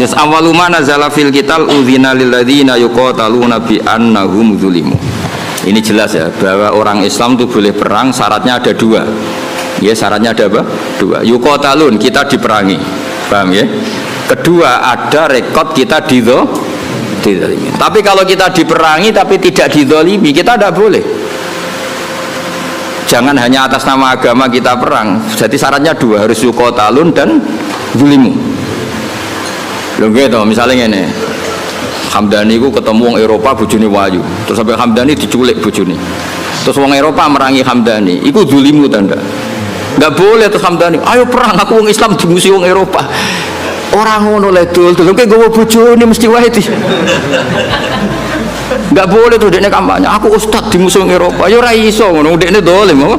Yes, awwalu ma nazala fil qital udzina lil ladzina yuqataluna bi annahum zulimu. Ini jelas ya bahwa orang Islam itu boleh perang, syaratnya ada dua. Ya, syaratnya ada apa? Dua. Yuqatalun, kita diperangi. Paham ya? Kedua, ada rekod kita dizalimi. Tapi kalau kita diperangi tapi tidak dizalimi, kita tidak boleh. Jangan hanya atas nama agama kita perang. Jadi syaratnya dua, harus yuqatalun dan zulimu. Lho gitu, misalnya ini Hamdani ku ketemu wong Eropa bojone wayu. Terus sampai Hamdani diculik bojone. Terus wong Eropa merangi Hamdani, iku zulimu tanda. Enggak boleh terus Hamdani, ayo perang aku wong Islam dimusuhi wong Eropa. Orang ngono le dul, kowe nggawa bojone mesti wae di. Enggak boleh tuh dekne kampanye, aku ustaz dimusuhi wong Eropa. Ya ora iso ngono, dekne dolim apa?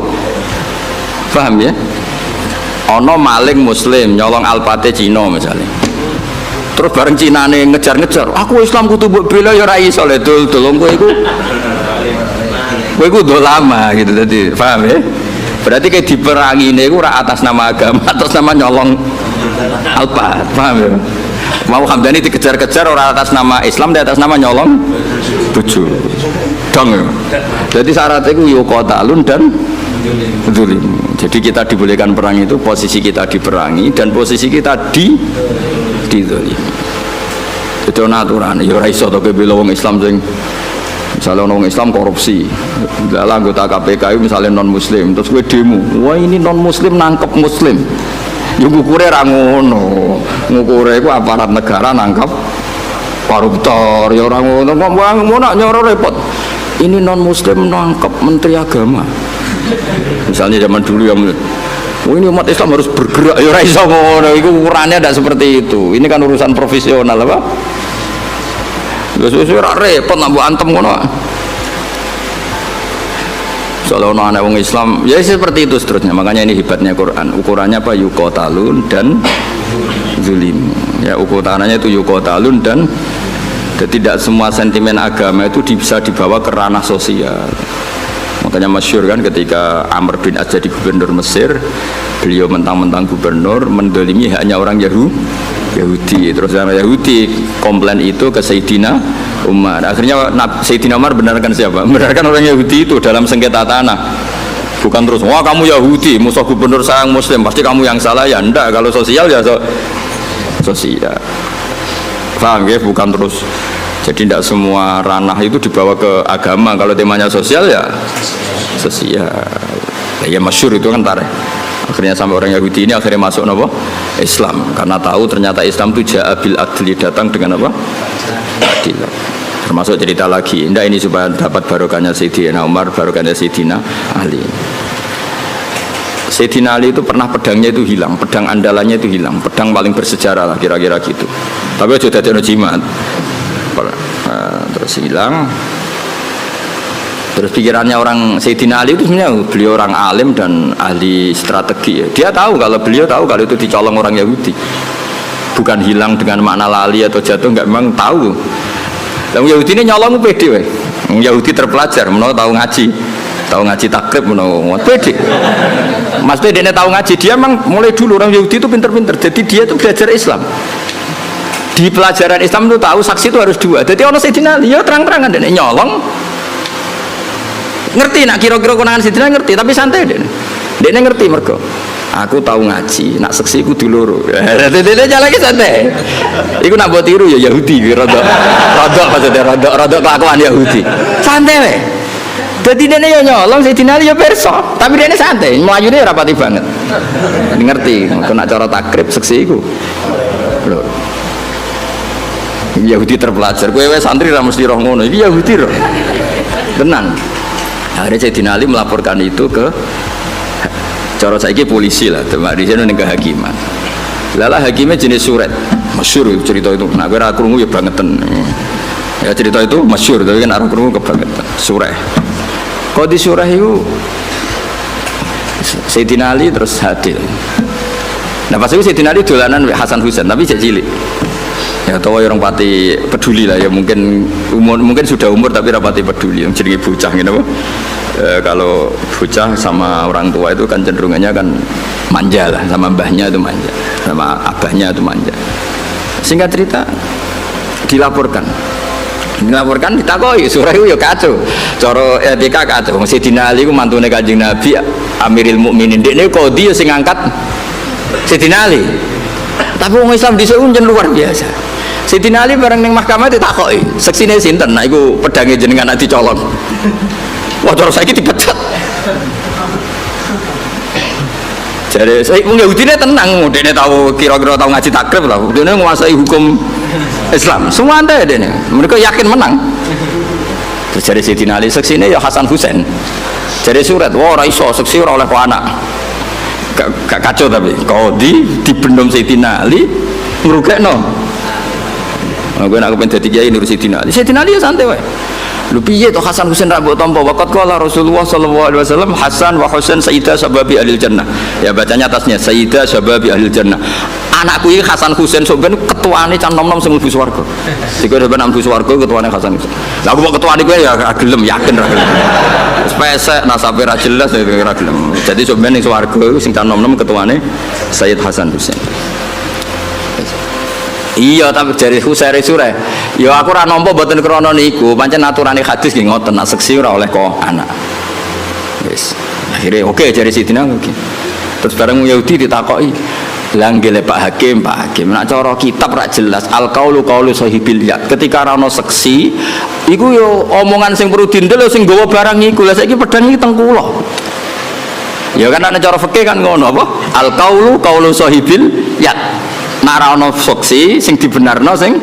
Paham ya? Ana maling muslim nyolong alpate Cina misalnya. Terus bareng Cinane ngejar-ngejar, aku Islam kudu mbok bela ya ora iso le dul kowe iku dolama gitu tadi, paham ya? Berarti kayak diperangi ini ora atas nama agama, atas nama nyolong alpat, paham ya? Mau Hamdani dikejar-kejar orang atas nama Islam, di atas nama nyolong bojo. Dong ya. Jadi syaratnya itu yuqatalun dan zulim. Jadi kita dibolehkan perang itu posisi kita diperangi dan posisi kita dizolim. Itu aturan. Ya ora iso to bela wong Islam sing misalnya orang Islam korupsi, misalnya anggota KPK misalnya non Muslim, terus gue demo, wah ini non Muslim nangkep Muslim, ya ngukurnya rangono, ngukurnya itu aparat negara nangkep koruptor, ya orang ngono, mau nak nyoro repot, ini non Muslim nangkep Menteri Agama, misalnya zaman dulu yang oh ini umat Islam harus bergerak, ya ora iso ngono, itu ukurannya tidak seperti itu. Ini kan urusan profesional apa? Sesuai repot nak buat antem ngono. Soalnya anak wong Islam, ya seperti itu seterusnya. Makanya ini hebatnya Quran. Ukurannya apa? Yuqatalun dan zulim. Ya ukurannya itu yuqatalun dan tidak semua sentimen agama itu bisa dibawa ke ranah sosial. Makanya masyhur kan ketika Amr bin As jadi gubernur Mesir, beliau mentang-mentang gubernur mendolimi hanya orang Yahudi. Terus orang Yahudi komplain itu ke Sayyidina Umar. Akhirnya Sayyidina Umar benarkan siapa? Benarkan orang Yahudi itu dalam sengketa tanah. Bukan terus, wah kamu Yahudi, musuh gubernur saya Muslim, pasti kamu yang salah ya. Enggak, kalau sosial ya sosial. Paham ya? Bukan terus. Jadi tidak semua ranah itu dibawa ke agama. Kalau temanya sosial ya sosial. Ya masyhur itu kan tarik. Akhirnya sampai orang Yahudi ini akhirnya masuk apa? Islam. Karena tahu ternyata Islam itu ja'abil adli, datang dengan apa? Adil. Termasuk cerita lagi. Indah ini supaya dapat barokahnya Sayyidina Umar, barokahnya Sayyidina Ali. Sayyidina Ali itu pernah pedangnya itu hilang, pedang andalannya itu hilang, pedang paling bersejarah lah kira-kira gitu. Tapi sudah ada jimat. Terus hilang. Terus pikirannya orang Sayyidina Ali itu sebenarnya beliau orang alim dan ahli strategi. Dia tahu kalau beliau tahu kalau itu dicolong orang Yahudi. Bukan hilang dengan makna lali atau jatuh, enggak, memang tahu. Yang Yahudi ini nyolong pede weh. Yahudi terpelajar, menawa tahu ngaji takrib menawa pede. Mas pede ini tahu ngaji, dia memang mulai dulu orang Yahudi itu pinter-pinter. Jadi dia itu belajar Islam. Di pelajaran Islam itu tahu saksi itu harus dua. Jadi orang Sayyidina Ali ya terang-terangan dia nyolong. Ngerti nak kira-kira konangan Sayyidina ngerti, tapi santai dia ngerti mergo aku tahu ngaji, nak seksi ku diloro. Dia jalan lagi santai. Iku nak buat tiru ya Yahudi, rodok maksudnya rodok kelakuan Yahudi. Santai weh. Jadi dia nyolong Sayyidina Ali ya perso, tapi dia santai, melayunya rapati banget. Ngerti, aku nak cara takrib seksi ku. Loh. Yahudi terpelajar, kowe santri ra mesti roh ngono. Iki Yahudi roh. Tenang. Akhirnya Sayyidina Ali melaporkan itu ke cara saiki polisi lah, teman di sini ning kehakiman. Lala hakimnya jenis surat, masyhur cerita itu. Nah, gue krungu ya bangetan. Ya cerita itu masyhur, tapi kan arah krungu kebangetan. Surah. Kok di surah itu Sayyidina Ali terus hadir. Nah pas itu Sayyidina Ali dolanan Hasan Husain, tapi cek cilik. Ya tahu orang pati peduli lah ya, mungkin sudah umur tapi rapati peduli yang jenenge bocah gitu. Kalau bocah sama orang tua itu kan cenderungannya kan manja lah, sama mbahnya itu manja, sama abahnya itu manja. Singkat cerita dilaporkan ditakoi surah itu ya kacau, cara etika kacau. Sayyidina Ali ku mantune Kanjeng Nabi Amirul Mukminin, dekne qadhi ya sing ngangkat Sayyidina Ali. Tapi wong Islam dhisik njen luar biasa. Sayyidina Ali bareng ning mahkamah ditakoki, seksine sinten? Nah iku pedange jenengan ati colong. Wah cara saiki dipecat. Jadi saya mung Yahudine tenang, dene tahu kira-kira tahu ngaji takrib lah. Dene menguasai hukum Islam. Semua anda dene. Mereka yakin menang. Terus jadi Sayyidina Ali seksine ya Hasan Husain. Jadi surat, wah ora iso seksi ora oleh kok anak. Gak kacau tapi qadhi dibendom Sayyidina Ali ngrugekno. Aku nak kepen dadi kiai nur Sayyidina Ali. Sayyidina Ali ya santai wae. Lu piye to Hasan Husain ra mbok tampa waqat qala Rasulullah sallallahu alaihi wasallam Hasan wa Husain sayyidah sababi ahli jannah. Ya bacanya atasnya sayyidah sababi ahli jannah. Anakku iki Hasan Husain sok ben ketuane can nom-nom sing mlebu swarga. Dikira ben mlebu swarga ketuane Hasan Husain. Lah aku kok ketuane kowe ya gelem yakin ra gelem. Wis pesek nasabe ra jelas ya ra gelem. Jadi sok ben ning swarga sing can nom-nom ketuane Sayyid Hasan Husain. Iya tapi dari Husairi surah ya aku ora nampa mboten krana niku pancen aturane hadis nggih ngoten nak seksi ora oleh kok anak wis akhirnya oke dari Sidina oke. Terus bareng Yahudi ditakoki langgele Pak Hakim nak cara kitab ra jelas al qaulu qaulu sahibil ya ketika ra ono seksi iku yo omongan sing perlu dindel sing nggawa barang iku lha saiki pedang iki teng kula ya kan ana cara fikih kan ngono apa al qaulu qaulu sahibil ya nara ono saksi sing dibenarno sing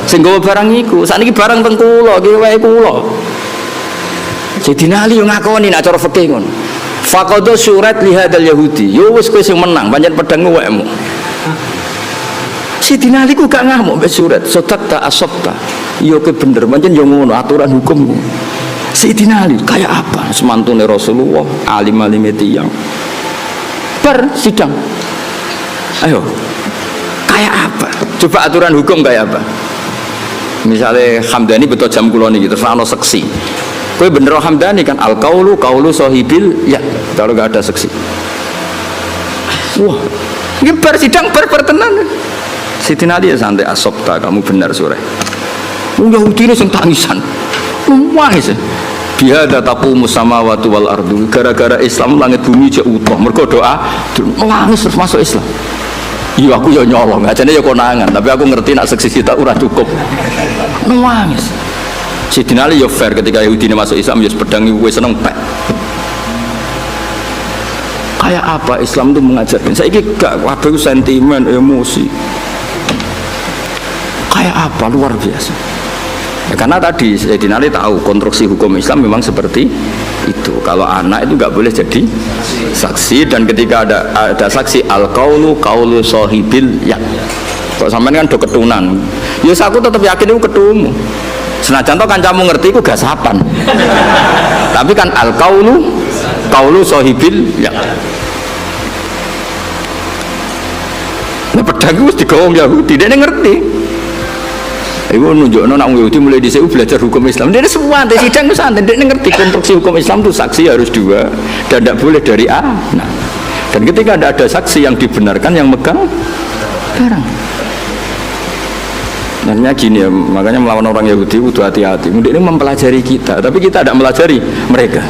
nggawa barang iku. Sakniki barang teng kula, iki wae kula. Sayyidina Ali yo ngakoni nek cara fikih ngono. Faqada surat li hadzal yahudi. Yo wis kowe sing menang, pancen pedangmu wekmu. Sayyidina Ali ku gak ngamuk mbek surat, sotakta asabta. Yo kowe bener, pancen yo ngono aturan hukum. Sayyidina Ali kayak apa? Semantune Rasulullah, alim-alime tiyang. Sidang. Ayo. Kayak apa? Coba aturan hukum kayak apa? Misalnya Hamdani betul jam kula niki terus ana seksi. Kowe bener Hamdani kan al qaulu qaulu sahibil ya kalau enggak ada seksi. Wah, ini bersidang bertenan. Sayyidina Ali ya santai asopta kamu benar sore. Yahudi ini sing tangisan. Nangis. Bihada taqumu samawati wal ardu. Gara-gara Islam langit bumi jek utuh. Mergo doa nangis terus masuk Islam. Iya aku ya nyolong, ajane ya konangan, tapi aku ngerti nak seksi kita ora cukup. Nangis. Sayyidina Ali ya fair ketika Yahudi ini masuk Islam ya pedang iku seneng pek. Kayak apa Islam itu mengajarkan? Saiki gak kabeh sentimen, emosi. Kayak apa luar biasa. Ya, karena tadi Sayyidina Ali tahu konstruksi hukum Islam memang seperti itu. Kalau anak itu nggak boleh jadi saksi dan ketika ada saksi al qaulu qaulu sahibil ya. Kok sampean kan do ketunan. Ya aku tetap yakin itu ketumu. Senajan to kancamu ngerti iku gasapan. Tapi kan al qaulu qaulu sahibil ya. Nah pedang wis digawa Yahudi, dene ngerti. Iku nunjukno nak Yahudi mulai dhisik belajar hukum Islam. Dia semua di sidang itu santai. Dia ngerti konstruksi hukum Islam itu saksi harus dua dan tidak boleh dari A. Nah, dan ketika ada saksi yang dibenarkan yang megang barang. Nantinya gini ya, makanya melawan orang Yahudi itu hati-hati. Ini mempelajari kita, tapi kita tidak melajari mereka.